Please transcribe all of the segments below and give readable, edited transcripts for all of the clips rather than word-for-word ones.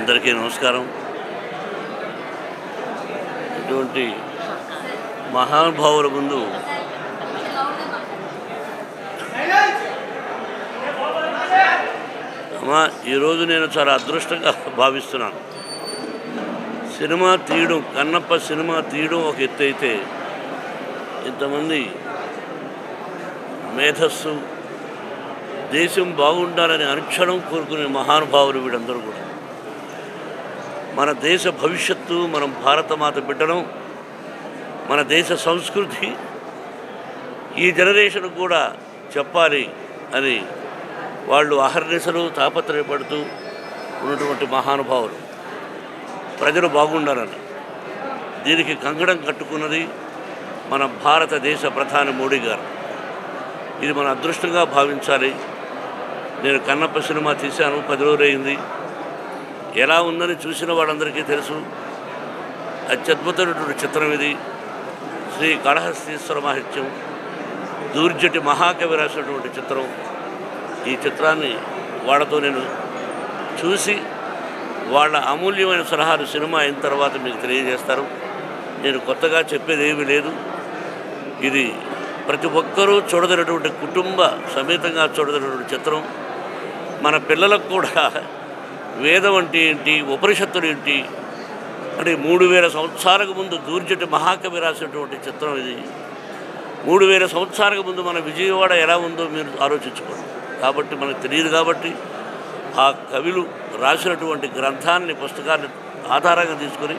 అందరికీ నమస్కారం. ఇటువంటి మహానుభావుల ముందు అమ్మా ఈరోజు నేను చాలా అదృష్టంగా భావిస్తున్నాను. సినిమా తీయడం, కన్నప్ప సినిమా తీయడం ఒక ఎత్తు అయితే, ఇంతమంది మేధస్సు, దేశం బాగుండాలని అనుక్షణం కోరుకునే మహానుభావులు వీళ్ళందరూ కూడా. మన దేశ భవిష్యత్తు, మనం భారతమాత బిడ్డడం, మన దేశ సంస్కృతి ఈ జనరేషన్ కూడా చెప్పాలి అని వాళ్ళు అహర్నిశలు తాపత్రయపడుతూ ఉన్నటువంటి మహానుభావులు. ప్రజలు బాగుండాలని దీనికి కంకణం కట్టుకున్నది మన భారతదేశ ప్రధాని మోడీ గారు. ఇది మన అదృష్టంగా భావించాలి. నేను కన్నప్ప సినిమా తీశాను, 10 రోజులు అయింది. ఎలా ఉందని చూసిన వాళ్ళందరికీ తెలుసు. అత్యద్భుతమైనటువంటి చిత్రం ఇది. శ్రీ కాళహస్తీశ్వర మహత్యం, దూర్జటి మహాకవి రాసినటువంటి చిత్రం. ఈ చిత్రాన్ని వాళ్ళతో నేను చూసి వాళ్ళ అమూల్యమైన సలహాలు సినిమా అయిన తర్వాత మీకు తెలియజేస్తారు. నేను కొత్తగా చెప్పేది ఏమీ లేదు. ఇది ప్రతి ఒక్కరూ చూడదగినటువంటి, కుటుంబ సమేతంగా చూడదగినటువంటి చిత్రం. మన పిల్లలకు కూడా వేదం అంటే ఏంటి, ఉపనిషత్తులు ఏంటి అంటే 3000 సంవత్సరాలకు ముందు దూర్జటి మహాకవి రాసినటువంటి చిత్రం ఇది. 3000 సంవత్సరాలకు ముందు మన విజయవాడ ఎలా ఉందో మీరు ఆలోచించుకోండి. కాబట్టి మనకు తెలియదు. కాబట్టి ఆ కవులు రాసినటువంటి గ్రంథాన్ని, పుస్తకాన్ని ఆధారంగా తీసుకొని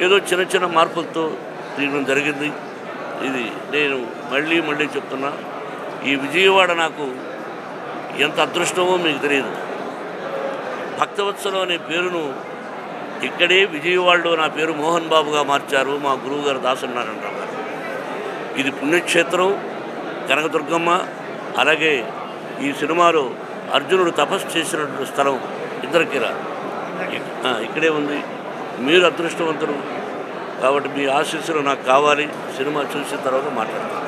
ఏదో చిన్న చిన్న మార్పులతో తీయడం జరిగింది. ఇది నేను మళ్ళీ చెప్తున్నా, ఈ విజయవాడ నాకు ఎంత అదృష్టమో మీకు తెలియదు. భక్తవత్సలం అనే పేరును ఇక్కడే విజయవాడలో నా పేరు మోహన్ బాబుగా మార్చారు మా గురువు గారు దాసనారాయణరావు గారు. ఇది పుణ్యక్షేత్రం, కనకదుర్గమ్మ. అలాగే ఈ సినిమాలో అర్జునుడు తపస్సు చేసినటువంటి స్థలం ఇంద్రకీల ఇక్కడే ఉంది. మీరు అదృష్టవంతులు కాబట్టి మీ ఆశీస్సులు నాకు కావాలి. సినిమా చూసిన తర్వాత మాట్లాడతాను.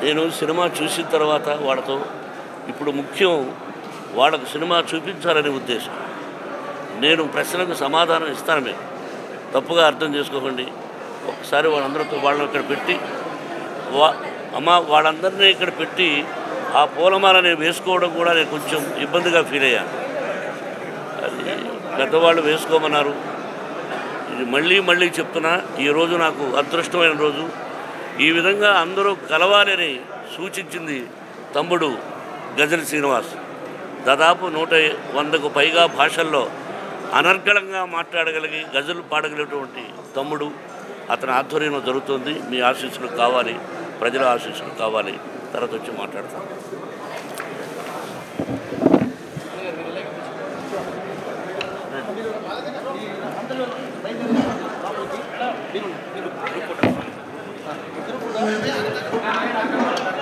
నేను సినిమా చూసిన తర్వాత వాళ్ళతో, ఇప్పుడు ముఖ్యం వాళ్ళకు సినిమా చూపించాలనే ఉద్దేశం. నేను ప్రశ్నలకు సమాధానం ఇస్తాను, మీరు తప్పుగా అర్థం చేసుకోకండి. ఒకసారి వాళ్ళని ఇక్కడ పెట్టి వాళ్ళందరినీ ఇక్కడ పెట్టి ఆ పూలమాల నేను వేసుకోవడం కూడా నేను కొంచెం ఇబ్బందిగా ఫీల్ అయ్యాను. అది పెద్దవాళ్ళు వేసుకోమన్నారు. ఇది మళ్ళీ చెప్తున్నా, ఈరోజు నాకు అదృష్టమైన రోజు. ఈ విధంగా అందరూ కలవాలని సూచించింది తమ్ముడు గజల్ శ్రీనివాస్. దాదాపు 100కు పైగా భాషల్లో అనర్గళంగా మాట్లాడగలిగి గజలు పాడగలిగినటువంటి తమ్ముడు. అతని ఆధ్వర్యంలో జరుగుతుంది. మీ ఆశీస్సులు కావాలి, ప్రజల ఆశీస్సులు కావాలి. తర్వాత వచ్చి మాట్లాడతాను. Thank you.